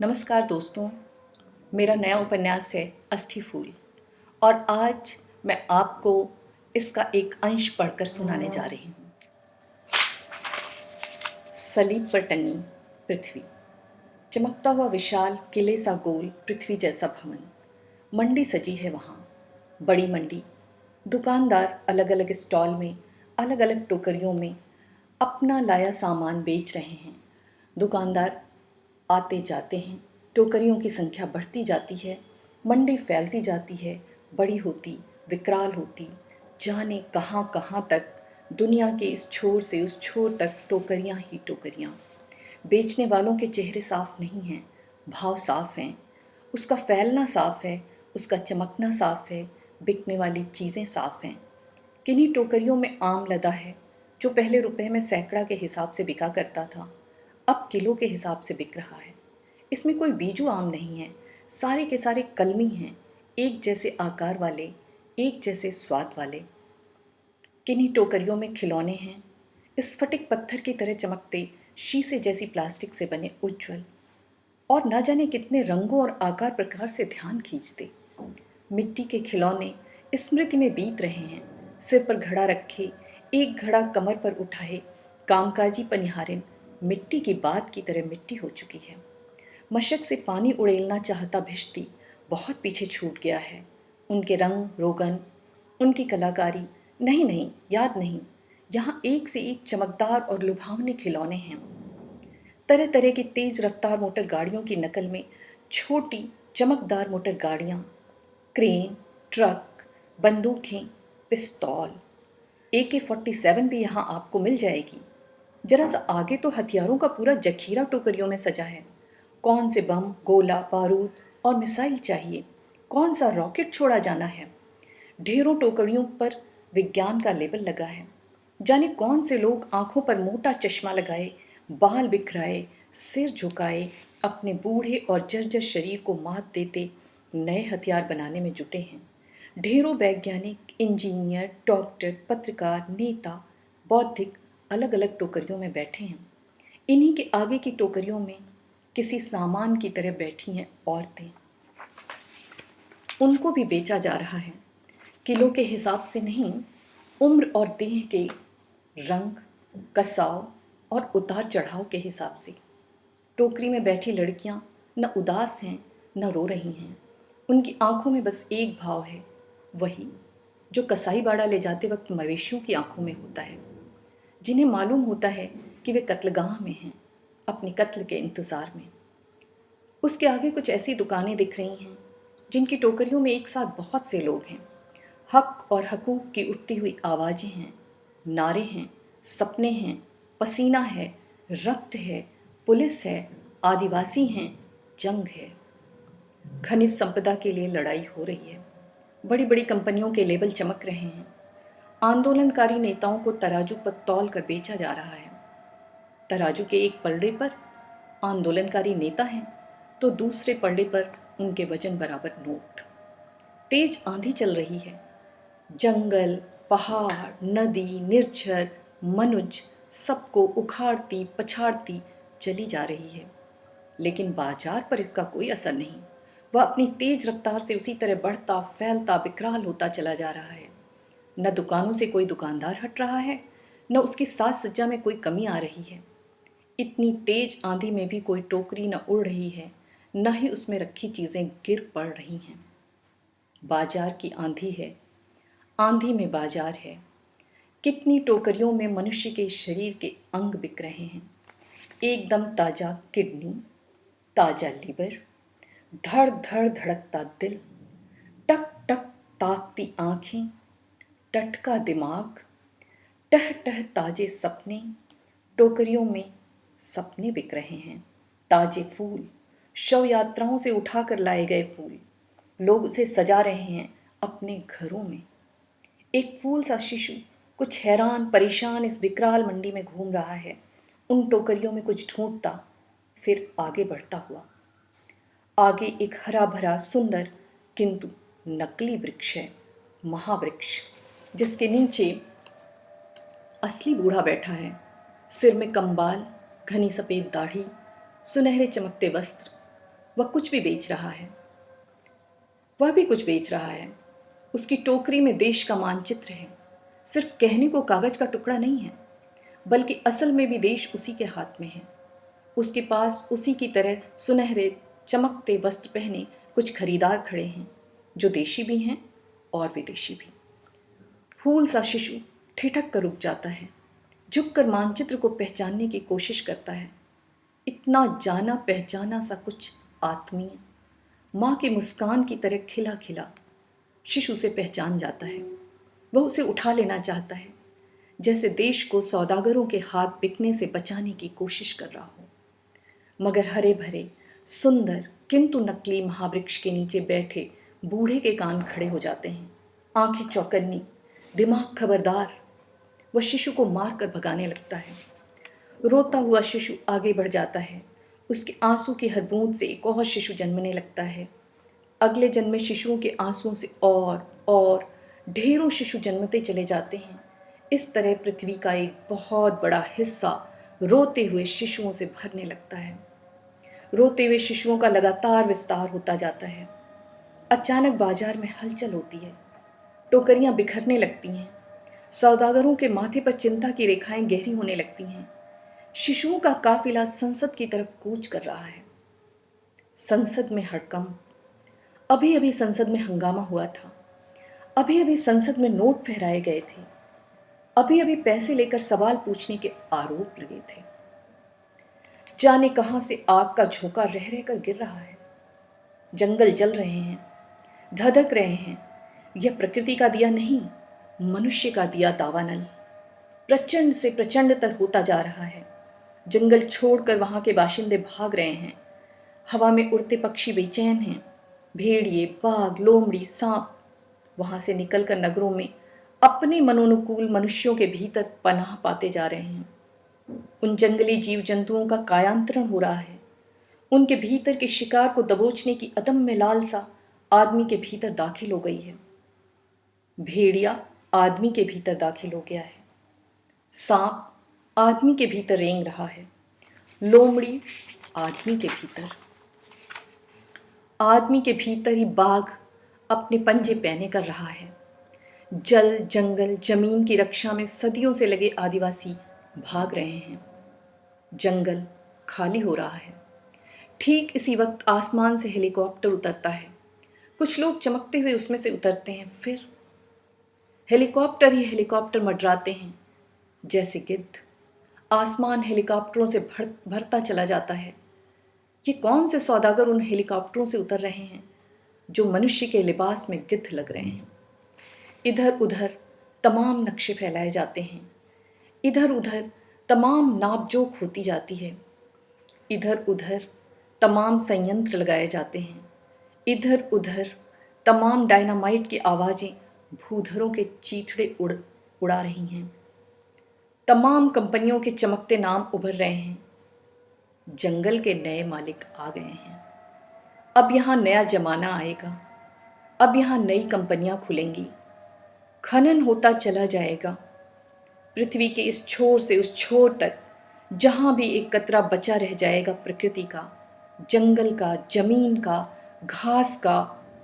नमस्कार दोस्तों, मेरा नया उपन्यास है अस्थि फूल और आज मैं आपको इसका एक अंश पढ़कर सुनाने जा रही हूँ। सलीब पर टंगी पृथ्वी, चमकता हुआ विशाल किले सा गोल पृथ्वी जैसा भवन। मंडी सजी है वहाँ, बड़ी मंडी। दुकानदार अलग अलग स्टॉल में, अलग अलग टोकरियों में अपना लाया सामान बेच रहे हैं। दुकानदार आते जाते हैं, टोकरियों की संख्या बढ़ती जाती है, मंडी फैलती जाती है, बड़ी होती, विकराल होती, जाने कहाँ कहाँ तक, दुनिया के इस छोर से उस छोर तक टोकरियाँ ही टोकरियाँ। बेचने वालों के चेहरे साफ नहीं हैं, भाव साफ हैं, उसका फैलना साफ है, उसका चमकना साफ है, बिकने वाली चीज़ें साफ हैं। किन्हीं टोकरियों में आम लदा है, जो पहले रुपए में सैकड़ा के हिसाब से बिका करता था, अब किलो के हिसाब से बिक रहा है। इसमें कोई बीजू आम नहीं है, सारे के सारे कलमी हैं, एक जैसे आकार वाले, एक जैसे स्वाद वाले। किन्हीं टोकरियों में खिलौने हैं, स्फटिक पत्थर की तरह चमकते, शीशे जैसी प्लास्टिक से बने उज्ज्वल, और न जाने कितने रंगों और आकार प्रकार से ध्यान खींचते। मिट्टी के खिलौने स्मृति में बीत रहे हैं, सिर पर घड़ा रखे, एक घड़ा कमर पर उठाए, कामकाजी पनिहारिन मिट्टी की बात की तरह मिट्टी हो चुकी है। मशक से पानी उड़ेलना चाहता भिश्ती बहुत पीछे छूट गया है। उनके रंग रोगन, उनकी कलाकारी, नहीं नहीं, याद नहीं। यहाँ एक से एक चमकदार और लुभावने खिलौने हैं। तरह तरह की तेज रफ्तार मोटर गाड़ियों की नकल में छोटी चमकदार मोटर गाड़ियाँ, क्रेन, ट्रक, बंदूकें, पिस्तौल, AK-47 भी यहाँ आपको मिल जाएगी। जरा सा आगे तो हथियारों का पूरा जखीरा टोकरियों में सजा है। कौन से बम, गोला, बारूद और मिसाइल चाहिए, कौन सा रॉकेट छोड़ा जाना है। ढेरों टोकरियों पर विज्ञान का लेबल लगा है। जाने कौन से लोग आंखों पर मोटा चश्मा लगाए, बाल बिखराए, सिर झुकाए, अपने बूढ़े और जर्जर शरीर को मात देते नए हथियार बनाने में जुटे हैं। ढेरों वैज्ञानिक, इंजीनियर, डॉक्टर, पत्रकार, नेता, बौद्धिक अलग अलग टोकरियों में बैठे हैं। इन्हीं के आगे की टोकरियों में किसी सामान की तरह बैठी हैं औरतें। उनको भी बेचा जा रहा है, किलो के हिसाब से नहीं, उम्र और देह के रंग, कसाव और उतार चढ़ाव के हिसाब से। टोकरी में बैठी लड़कियां न उदास हैं न रो रही हैं। उनकी आंखों में बस एक भाव है, वही जो कसाई बाड़ा ले जाते वक्त मवेशियों की आंखों में होता है, जिन्हें मालूम होता है कि वे कत्लगाह में हैं, अपने कत्ल के इंतज़ार में। उसके आगे कुछ ऐसी दुकानें दिख रही हैं जिनकी टोकरियों में एक साथ बहुत से लोग हैं। हक और हकूक़ की उठती हुई आवाज़ें हैं, नारे हैं, सपने हैं, पसीना है, रक्त है, पुलिस है, आदिवासी हैं, जंग है। खनिज संपदा के लिए लड़ाई हो रही है। बड़ी बड़ी कंपनियों के लेबल चमक रहे हैं। आंदोलनकारी नेताओं को तराजू पर तौल कर बेचा जा रहा है। तराजू के एक पलड़े पर आंदोलनकारी नेता हैं तो दूसरे पलड़े पर उनके वजन बराबर नोट। तेज आंधी चल रही है। जंगल, पहाड़, नदी, निर्झर, मनुज सबको उखाड़ती पछाड़ती चली जा रही है, लेकिन बाजार पर इसका कोई असर नहीं। वह अपनी तेज रफ्तार से उसी तरह बढ़ता, फैलता, विकराल होता चला जा रहा है। न दुकानों से कोई दुकानदार हट रहा है, न उसकी साज सज्जा में कोई कमी आ रही है। इतनी तेज आंधी में भी कोई टोकरी न उड़ रही है, न ही उसमें रखी चीज़ें गिर पड़ रही हैं। बाजार की आंधी है, आंधी में बाजार है। कितनी टोकरियों में मनुष्य के शरीर के अंग बिक रहे हैं। एकदम ताज़ा किडनी, ताज़ा लीवर, धड़ धड़ धड़कता दिल, टक टक ताकती आँखें, टटका दिमाग, टह टह ताजे सपने। टोकरियों में सपने बिक रहे हैं। ताजे फूल, शव यात्राओं से उठाकर लाए गए फूल, लोग उसे सजा रहे हैं अपने घरों में। एक फूल सा शिशु कुछ हैरान परेशान इस विकराल मंडी में घूम रहा है, उन टोकरियों में कुछ ढूंढता, फिर आगे बढ़ता हुआ। आगे एक हरा भरा सुंदर किंतु नकली वृक्ष है, महावृक्ष, जिसके नीचे असली बूढ़ा बैठा है। सिर में कंबाल, घनी सफ़ेद दाढ़ी, सुनहरे चमकते वस्त्र, वह कुछ भी बेच रहा है। वह भी कुछ बेच रहा है। उसकी टोकरी में देश का मानचित्र है। सिर्फ कहने को कागज का टुकड़ा नहीं है, बल्कि असल में भी देश उसी के हाथ में है। उसके पास उसी की तरह सुनहरे चमकते वस्त्र पहने कुछ खरीदार खड़े हैं, जो देशी भी हैं और विदेशी भी। फूल सा शिशु ठिठक कर रुक जाता है, झुककर मानचित्र को पहचानने की कोशिश करता है। इतना जाना पहचाना सा कुछ आत्मीय, माँ की मुस्कान की तरह खिला खिला शिशु से पहचान जाता है। वह उसे उठा लेना चाहता है, जैसे देश को सौदागरों के हाथ बिकने से बचाने की कोशिश कर रहा हो। मगर हरे भरे सुंदर किंतु नकली महावृक्ष के नीचे बैठे बूढ़े के कान खड़े हो जाते हैं, आंखें चौकन्नी, दिमाग खबरदार। वह शिशु को मार कर भगाने लगता है। रोता हुआ शिशु आगे बढ़ जाता है। उसके आंसू की हर बूंद से एक और शिशु जन्मने लगता है। अगले जन्म में शिशुओं के आंसुओं से और ढेरों शिशु जन्मते चले जाते हैं। इस तरह पृथ्वी का एक बहुत बड़ा हिस्सा रोते हुए शिशुओं से भरने लगता है। रोते हुए शिशुओं का लगातार विस्तार होता जाता है। अचानक बाजार में हलचल होती है। टोकरियां बिखरने लगती हैं। सौदागरों के माथे पर चिंता की रेखाएं गहरी होने लगती हैं। शिशुओं का काफिला संसद की तरफ कूच कर रहा है। संसद में हड़कंप। अभी अभी संसद में हंगामा हुआ था। अभी अभी संसद में नोट फहराए गए थे। अभी अभी पैसे लेकर सवाल पूछने के आरोप लगे थे। जाने कहां से आग का झोंका रह रहकर गिर रहा है। जंगल जल रहे हैं, धधक रहे हैं। यह प्रकृति का दिया नहीं, मनुष्य का दिया दावानल प्रचंड से प्रचंडतर होता जा रहा है। जंगल छोड़कर वहां के बाशिंदे भाग रहे हैं। हवा में उड़ते पक्षी बेचैन हैं। भेड़िए, बाघ, लोमड़ी, सांप वहां से निकलकर नगरों में अपने मनोनुकूल मनुष्यों के भीतर पनाह पाते जा रहे हैं। उन जंगली जीव जंतुओं का कायांतरण हो रहा है। उनके भीतर के शिकार को दबोचने की अदम्य लालसा आदमी के भीतर दाखिल हो गई है। भेड़िया आदमी के भीतर दाखिल हो गया है। सांप आदमी के भीतर रेंग रहा है। लोमड़ी आदमी के भीतर। आदमी के भीतर ही बाघ अपने पंजे पैने कर रहा है। जल, जंगल, जमीन की रक्षा में सदियों से लगे आदिवासी भाग रहे हैं। जंगल खाली हो रहा है। ठीक इसी वक्त आसमान से हेलीकॉप्टर उतरता है। कुछ लोग चमकते हुए उसमें से उतरते हैं। फिर हेलीकॉप्टर ही हेलीकॉप्टर मंडराते हैं जैसे गिद्ध। आसमान हेलीकॉप्टरों से भरता चला जाता है। ये कौन से सौदागर उन हेलीकॉप्टरों से उतर रहे हैं जो मनुष्य के लिबास में गिद्ध लग रहे हैं। इधर उधर तमाम नक्शे फैलाए जाते हैं। इधर उधर तमाम नापजोक होती जाती है। इधर उधर तमाम संयंत्र लगाए जाते हैं। इधर उधर तमाम डायनामाइट की आवाज़ें भूधरों के चीथड़े उड़ा रही हैं। तमाम कंपनियों के चमकते नाम उभर रहे हैं। जंगल के नए मालिक आ गए हैं। अब यहाँ नया जमाना आएगा। अब यहाँ नई कंपनियां खुलेंगी। खनन होता चला जाएगा। पृथ्वी के इस छोर से उस छोर तक जहाँ भी एक कतरा बचा रह जाएगा प्रकृति का, जंगल का, जमीन का, घास का,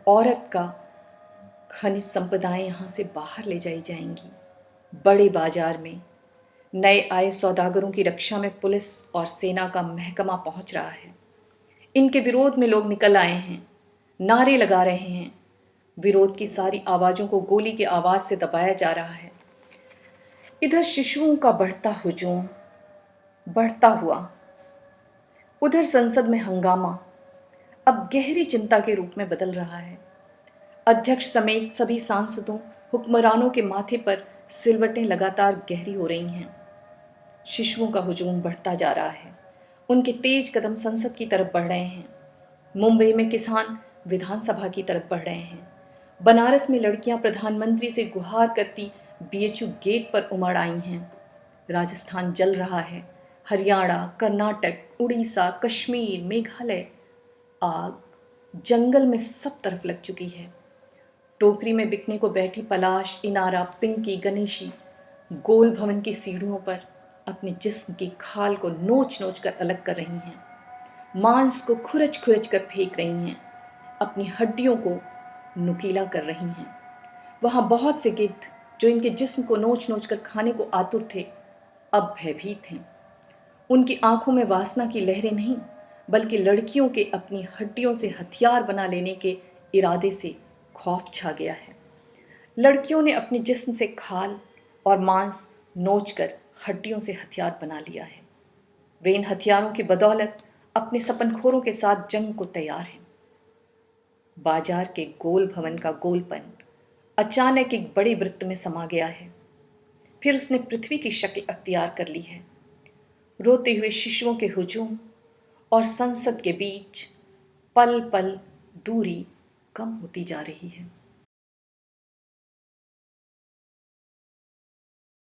औरत का, खनिज संपदाएं यहाँ से बाहर ले जाई जाएंगी। बड़े बाजार में नए आए सौदागरों की रक्षा में पुलिस और सेना का महकमा पहुंच रहा है। इनके विरोध में लोग निकल आए हैं, नारे लगा रहे हैं। विरोध की सारी आवाज़ों को गोली की आवाज़ से दबाया जा रहा है। इधर शिशुओं का बढ़ता हुजूम बढ़ता हुआ, उधर संसद में हंगामा अब गहरी चिंता के रूप में बदल रहा है। अध्यक्ष समेत सभी सांसदों, हुक्मरानों के माथे पर सिलवटें लगातार गहरी हो रही हैं। शिशुओं का हुजूम बढ़ता जा रहा है। उनके तेज कदम संसद की तरफ बढ़ रहे हैं। मुंबई में किसान विधानसभा की तरफ बढ़ रहे हैं। बनारस में लड़कियां प्रधानमंत्री से गुहार करती बीएचयू गेट पर उमड़ आई हैं। राजस्थान जल रहा है। हरियाणा, कर्नाटक, उड़ीसा, कश्मीर, मेघालय, आग जंगल में सब तरफ लग चुकी है। टोकरी में बिकने को बैठी पलाश, इनारा, पिंकी, गणेशी गोल भवन की सीढ़ियों पर अपने जिस्म की खाल को नोच नोच कर अलग कर रही हैं। मांस को खुरच खुरच कर फेंक रही हैं, अपनी हड्डियों को नुकीला कर रही हैं। वहाँ बहुत से गिद्ध जो इनके जिस्म को नोच नोच कर खाने को आतुर थे, अब भयभीत हैं। उनकी आंखों में वासना की लहरें नहीं, बल्कि लड़कियों के अपनी हड्डियों से हथियार बना लेने के इरादे से खौफ छा गया है। लड़कियों ने अपने जिस्म से खाल और मांस नोचकर हड्डियों से हथियार बना लिया है। वे इन हथियारों की बदौलत अपने सपनखोरों के साथ जंग को तैयार हैं। बाजार के गोल भवन का गोलपन अचानक एक बड़े वृत्त में समा गया है। फिर उसने पृथ्वी की शक्ल अख्तियार कर ली है। रोते हुए शिशुओं के हुजूम और संसद के बीच पल पल दूरी कम होती जा रही है।